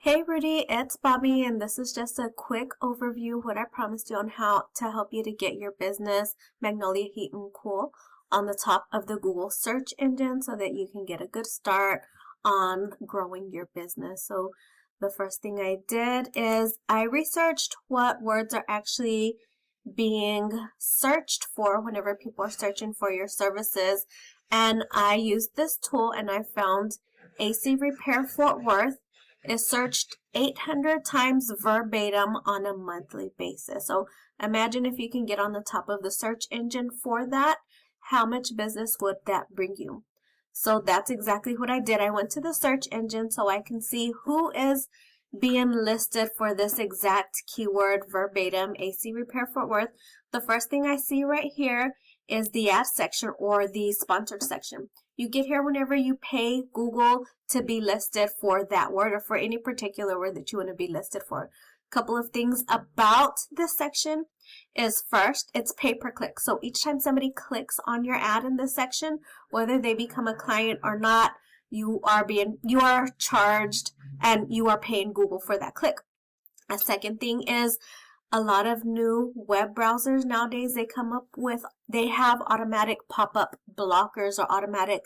Hey Rudy, it's Bobbie, and this is just a quick overview of what I promised you on how to help you to get your business, Magnolia Heat Cool, on the top of the Google search engine so that you can get a good start on growing your business. So the first thing I did is I researched what words are actually being searched for whenever people are searching for your services, and I used this tool and I found AC Repair Fort Worth is searched 800 times verbatim on a monthly basis. So imagine if you can get on the top of the search engine for that, how much business would that bring you? So that's exactly what I did. I went to the search engine so I can see who is being listed for this exact keyword verbatim, AC Repair Fort Worth. The first thing I see right here is the ad section or the sponsored section. You get here whenever you pay Google to be listed for that word or for any particular word that you want to be listed for. A couple of things about this section is first, it's pay per click. So each time somebody clicks on your ad in this section, whether they become a client or not, you are charged and you are paying Google for that click. A second thing is a lot of new web browsers nowadays, they have automatic pop-up blockers or automatic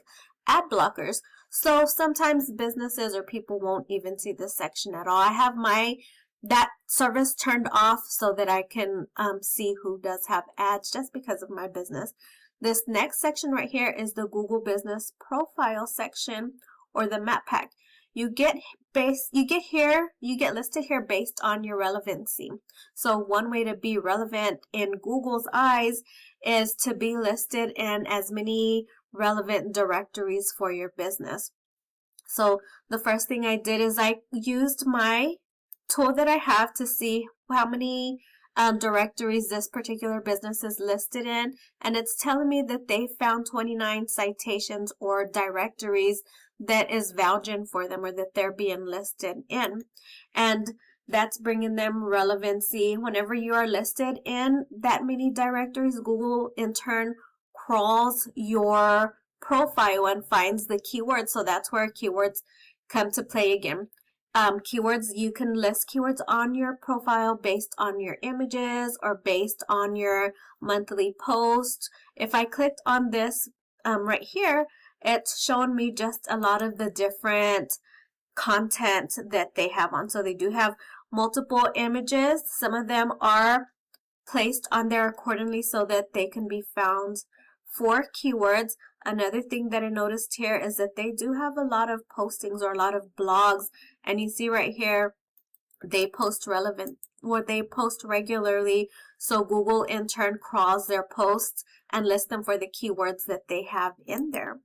ad blockers. So sometimes businesses or people won't even see this section at all. I have that service turned off so that I can see who does have ads just because of my business. This next section right here is the Google Business Profile section or the map pack. You get listed here based on your relevancy. So one way to be relevant in Google's eyes is to be listed in as many relevant directories for your business. So the first thing I did is I used my tool that I have to see how many directories this particular business is listed in, and it's telling me that they found 29 citations or directories that is vouching for them or that they're being listed in, and that's bringing them relevancy. Whenever you are listed in that many directories, Google in turn crawls your profile and finds the keywords. So that's where keywords come to play again. Keywords, you can list keywords on your profile based on your images or based on your monthly post. If I clicked on this right here, it's showing me just a lot of the different content that they have on. So they do have multiple images. Some of them are placed on there accordingly so that they can be found for keywords. Another thing that I noticed here is that they do have a lot of postings or a lot of blogs, and you see right here they post regularly, so Google in turn crawls their posts and lists them for the keywords that they have in there.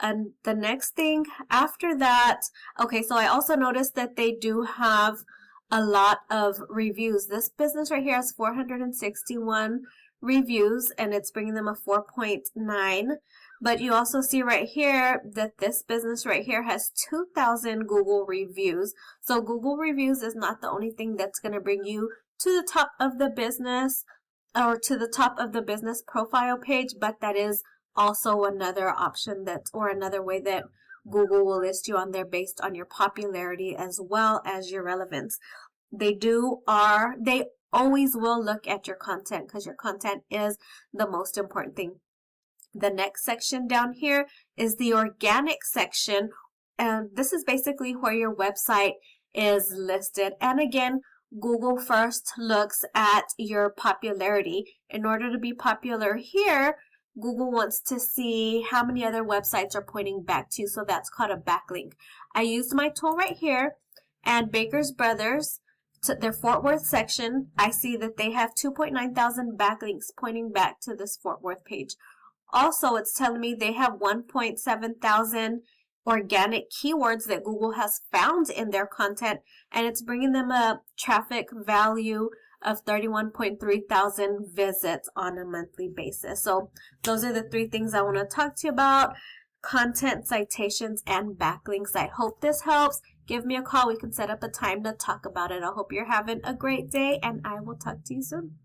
And the next thing after that, okay, so I also noticed that they do have a lot of reviews. This business right here has 461 reviews and it's bringing them a 4.9. But you also see right here that this business right here has 2,000 Google reviews. So Google reviews is not the only thing that's going to bring you to the top of the business or to the top of the business profile page, but that is also another option or another way that Google will list you on there based on your popularity as well as your relevance. They always will look at your content because your content is the most important thing. The next section down here is the organic section, and this is basically where your website is listed. And again, Google first looks at your popularity. In order to be popular here, Google wants to see how many other websites are pointing back to you, so that's called a backlink. I used my tool right here, and Baker's Brothers, to their Fort Worth section, I see that they have 2.9 thousand backlinks pointing back to this Fort Worth page. Also, it's telling me they have 1.7 thousand organic keywords that Google has found in their content, and it's bringing them a traffic value of 31.3 thousand visits on a monthly basis. So those are the three things I want to talk to you about: content, citations, and backlinks. I hope this helps. Give me a call. We can set up a time to talk about it. I hope you're having a great day, and I will talk to you soon.